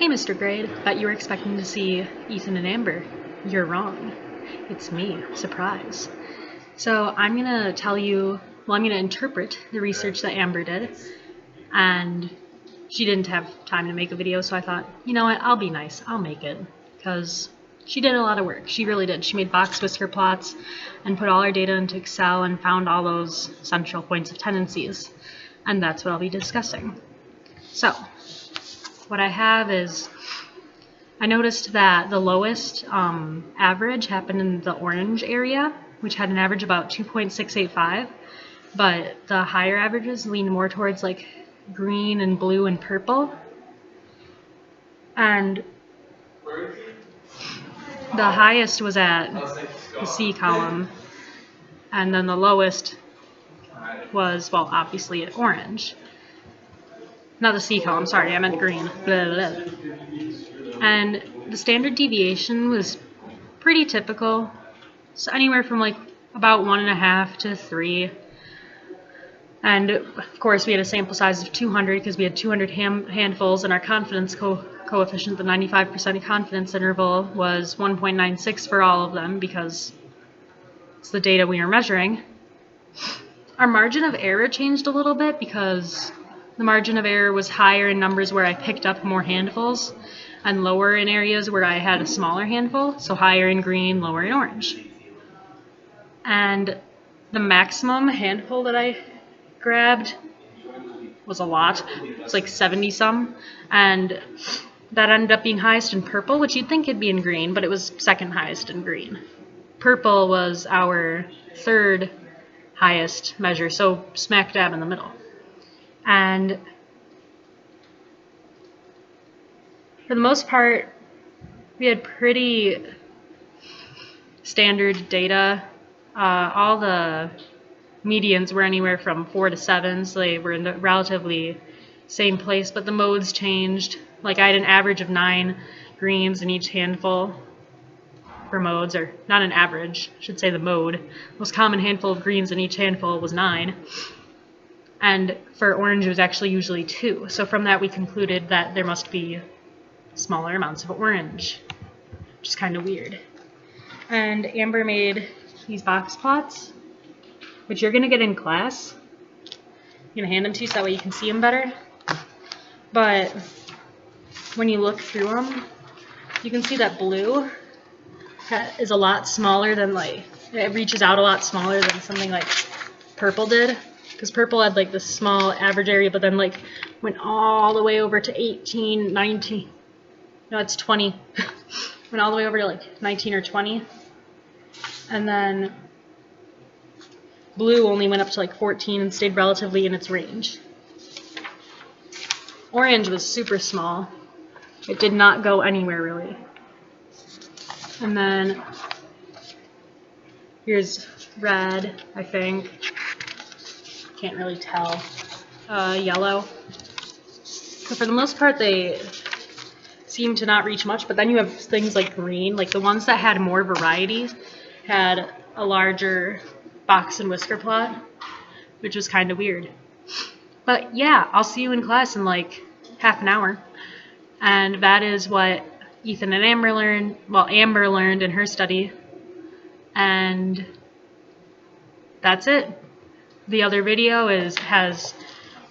Hey, Mr. Grade, bet you were expecting to see Ethan and Amber. You're wrong. It's me. Surprise. So I'm going to tell you, well, I'm going to interpret the research that Amber did, and she didn't have time to make a video, so I thought, you know what, I'll be nice. I'll make it, because she did a lot of work. She really did. She made box whisker plots and put all our data into Excel and found all those central points of tendencies, and that's what I'll be discussing. So what I have is, I noticed that the lowest average happened in the orange area, which had an average about 2.685, but the higher averages leaned more towards like green and blue and purple. And the highest was at the C column, and then the lowest was, well, obviously at orange. Not the C column, sorry, I meant green. Blah, blah, blah. And the standard deviation was pretty typical. So anywhere from like about 1.5 to 3. And of course we had a sample size of 200 because we had 200 handfuls, and our confidence coefficient, the 95% confidence interval, was 1.96 for all of them because it's the data we are measuring. Our margin of error changed a little bit because the margin of error was higher in numbers where I picked up more handfuls and lower in areas where I had a smaller handful, so higher in green, lower in orange. And the maximum handful that I grabbed was a lot. It was like 70 some, and that ended up being highest in purple, which you'd think it'd be in green, but it was second highest in green. Purple was our third highest measure, so smack dab in the middle. And for the most part, we had pretty standard data. All the medians were anywhere from 4 to 7, so they were in the relatively same place, but the modes changed. Like I had an average of 9 greens in each handful for modes, or not an average, I should say the mode. Most common handful of greens in each handful was 9. And for orange, it was actually usually 2. So from that, we concluded that there must be smaller amounts of orange, which is kind of weird. And Amber made these box plots, which you're going to get in class. I'm going to hand them to you so that way you can see them better. But when you look through them, you can see that blue is a lot smaller than, like, it reaches out a lot smaller than something like purple did. Because purple had like this small average area, but then like went all the way over to 18, 19, no, it's 20. Went all the way over to like 19 or 20. And then blue only went up to like 14 and stayed relatively in its range. Orange was super small. It did not go anywhere really. And then here's red, I think. Can't really tell. Yellow. So for the most part, they seem to not reach much, but then you have things like green. Like the ones that had more variety had a larger box and whisker plot, which was kind of weird. But yeah, I'll see you in class in like half an hour. And that is what Ethan and Amber learned. Well, Amber learned in her study. And that's it. The other video has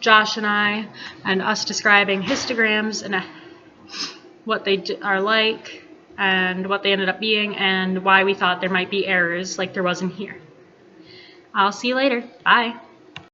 Josh and I and us describing histograms and what they are like and what they ended up being and why we thought there might be errors like there was in here. I'll see you later. Bye.